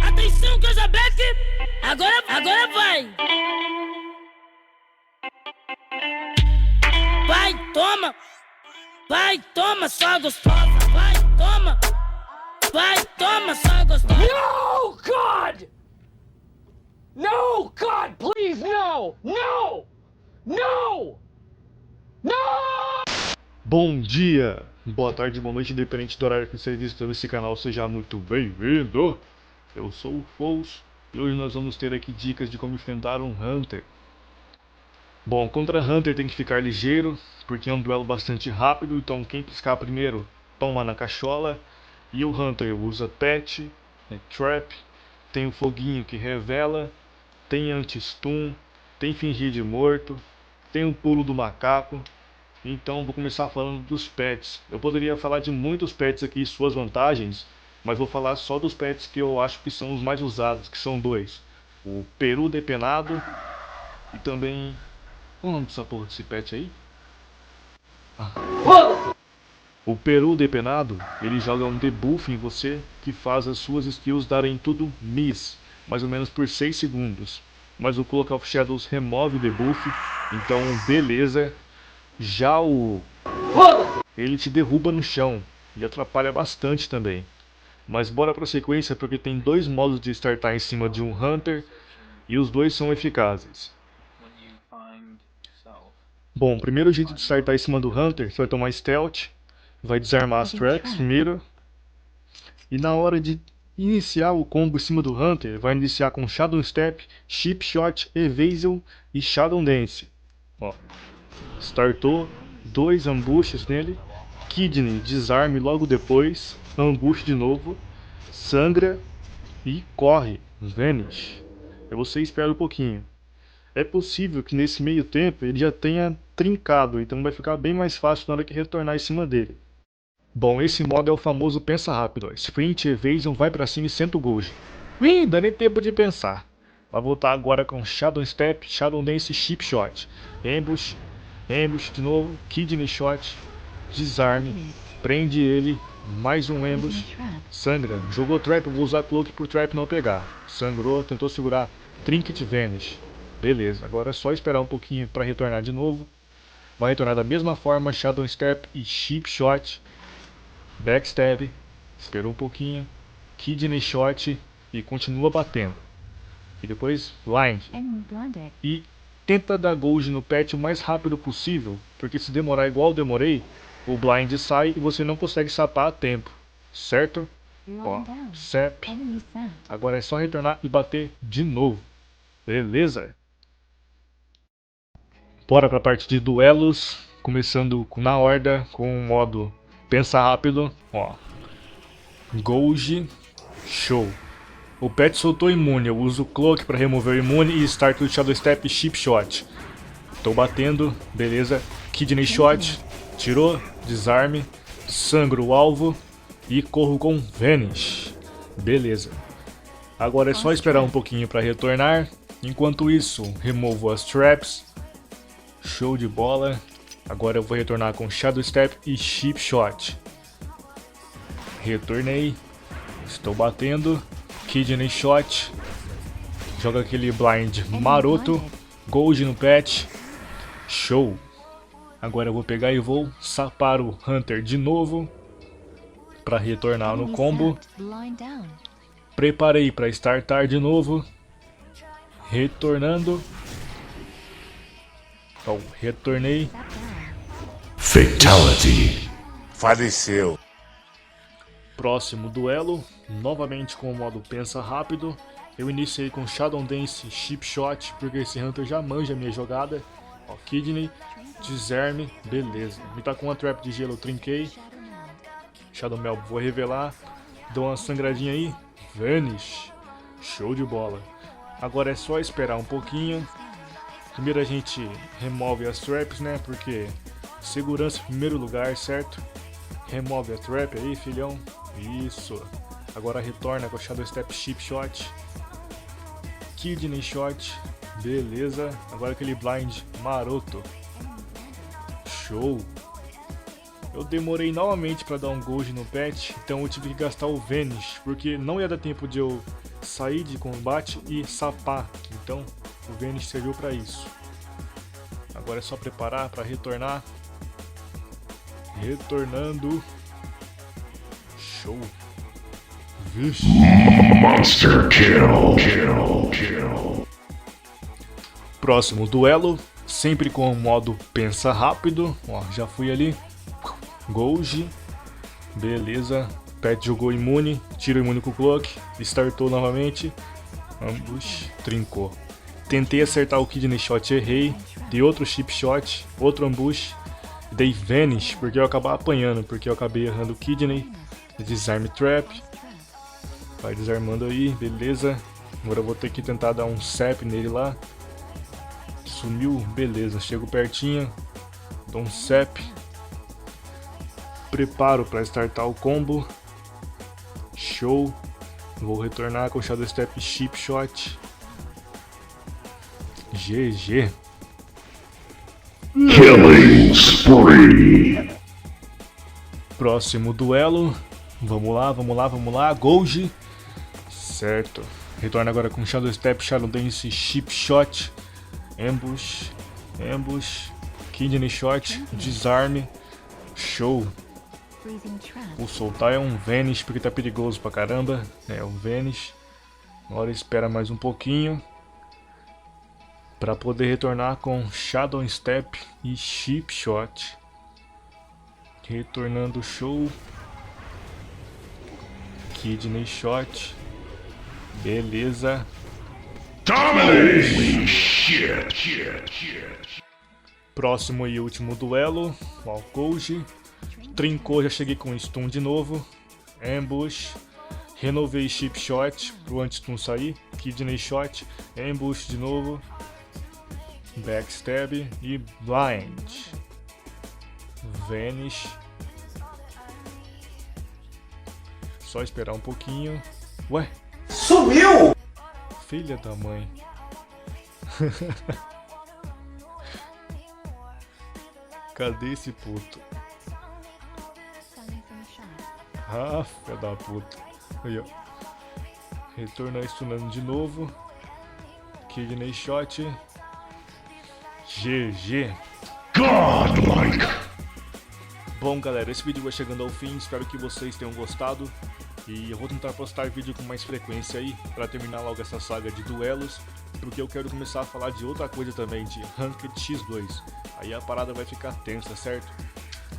Atenção, Casabeck! Agora vai! Vai, toma, só gostosa! Vai, toma, só gostosa! No, God! No, God, please, no! No! No! No! Bom dia, boa tarde, boa noite, independente do horário que você assista nesse canal, seja muito bem-vindo! Eu sou o Fous e hoje nós vamos ter aqui dicas de como enfrentar um Hunter. Bom, contra Hunter tem que ficar ligeiro, porque é um duelo bastante rápido, então quem piscar primeiro toma na cachola. E o Hunter usa Pet, Trap, tem o foguinho que revela, tem anti-stun, tem fingir de morto, tem o pulo do macaco. Então vou começar falando dos pets. Eu poderia falar de muitos pets aqui e suas vantagens, mas vou falar só dos pets que eu acho que são os mais usados, que são dois. O peru depenado e também... Qual o nome dessa porra desse pet aí? O peru depenado, ele joga um debuff em você que faz as suas skills darem tudo miss, mais ou menos por 6 segundos. Mas o Cloak of Shadows remove o debuff, então beleza. Já ele te derruba no chão e atrapalha bastante também. Mas bora pra sequência porque tem dois modos de startar em cima de um Hunter e os dois são eficazes. Bom, primeiro jeito de startar em cima do Hunter, você vai tomar Stealth, vai desarmar as tracks primeiro. E na hora de iniciar o combo em cima do Hunter, vai iniciar com Shadow Step, Chip Shot, Evasion e Shadow Dance. Ó, startou, dois ambushes nele, Kidney, desarme logo depois, ambush de novo, sangra e corre, Vanish. Aí você espera um pouquinho. É possível que nesse meio tempo ele já tenha trincado, então vai ficar bem mais fácil na hora que retornar em cima dele. Bom, esse modo é o famoso pensa rápido, ó. Sprint, Evasion, vai pra cima e senta o gold. Dá nem tempo de pensar. Vai voltar agora com Shadow Step, Shadow Dance, Chip Shot. Ambush, ambush de novo, Kidney Shot, desarme, prende ele, mais um ambush, sangra, jogou trap, vou usar cloak pro trap não pegar. Sangrou, tentou segurar, Trinket Vanish. Beleza, agora é só esperar um pouquinho para retornar de novo. Vai retornar da mesma forma, Shadow Step e Chip Shot. Backstab, esperou um pouquinho, Kidney Shot e continua batendo. E depois Blind. E tenta dar gold no pet o mais rápido possível, porque se demorar igual eu demorei, o Blind sai e você não consegue sapar a tempo, certo? Ó, sap. Agora é só retornar e bater de novo, beleza? Bora pra parte de duelos, começando na horda com o modo pensa rápido, ó. Gold, show. O pet soltou imune, eu uso o Cloak para remover o imune e start o Shadow Step Chip Shot. Tô batendo, beleza. Kidney Shot, tirou, desarme, sangro o alvo e corro com Vanish. Beleza. Agora é só esperar um pouquinho para retornar. Enquanto isso, removo as traps. Show de bola. Agora eu vou retornar com Shadow Step e Chip Shot. Retornei. Estou batendo. Kidney Shot. Joga aquele blind maroto. Gold no pet. Show. Agora eu vou pegar e vou sapar o Hunter de novo. Para retornar no combo. Preparei para startar de novo. Retornando. Então, retornei. Fatality. Faleceu. Próximo duelo, novamente com o modo pensa rápido. Eu iniciei com Shadow Dance Chip Shot, porque esse Hunter já manja a minha jogada. Ó, Kidney, desarme, beleza. Me tá com uma trap de gelo, eu trinquei. Shadow Mel, vou revelar. Dou uma sangradinha aí. Vanish. Show de bola. Agora é só esperar um pouquinho. Primeiro a gente remove as traps, né? Porque segurança em primeiro lugar, certo? Remove a trap aí, filhão. Isso. Agora retorna com o Shadow Step Chip Shot. Kidney Shot. Beleza. Agora aquele blind maroto. Show. Eu demorei novamente para dar um gold no pet, então eu tive que gastar o Vanish, porque não ia dar tempo de eu sair de combate e sapar. Então o Vanish serviu para isso. Agora é só preparar para retornar. Retornando. Show. Vixe. Monster kill. Próximo duelo, sempre com o modo pensa rápido. Ó, já fui ali. Gold. Beleza. Pet jogou imune. Tira o imune com o clock. Startou novamente. Ambush. Trincou. Tentei acertar o Kidney Shot, errei. Dei outro Chip Shot. Outro ambush. Dei Vanish, porque eu acabar apanhando. Porque eu acabei errando o Kidney. Desarme Trap. Vai desarmando aí. Beleza. Agora eu vou ter que tentar dar um sap nele lá. Sumiu. Beleza. Chego pertinho. Dou um sap. Preparo para startar o combo. Show. Vou retornar com o Shadow Step Chip Shot. GG. Killing spree. Próximo duelo. Vamos lá. Gold. Certo. Retorna agora com Shadow Step, Shadow Dance, Chip Shot. Ambush. Kidney Shot. Desarme. Show. Vou soltar é um Vanish porque tá perigoso pra caramba. É um Vanish. Agora espera mais um pouquinho para poder retornar com Shadow Step e Chip Shot. Retornando, show. Kidney Shot. Beleza. Dominating. Shit. Próximo e último duelo. Gold. Trincou, já cheguei com stun de novo. Ambush. Renovei Chip Shot pro anti-stun sair. Kidney Shot. Ambush de novo. Backstab e Blind. Vanish. Só esperar um pouquinho. Ué? Sumiu! Filha da mãe. Cadê esse puto? Ah, filha da puta. Aí, ó. Retornar stunando de novo. Kidney Shot. GG. Godlike. Bom, galera, esse vídeo vai chegando ao fim. Espero que vocês tenham gostado. E eu vou tentar postar vídeo com mais frequência aí, pra terminar logo essa saga de duelos. Porque eu quero começar a falar de outra coisa também, de Ranked X2. Aí a parada vai ficar tensa, certo?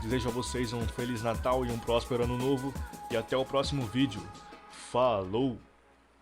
Desejo a vocês um Feliz Natal e um próspero Ano Novo. E até o próximo vídeo. Falou!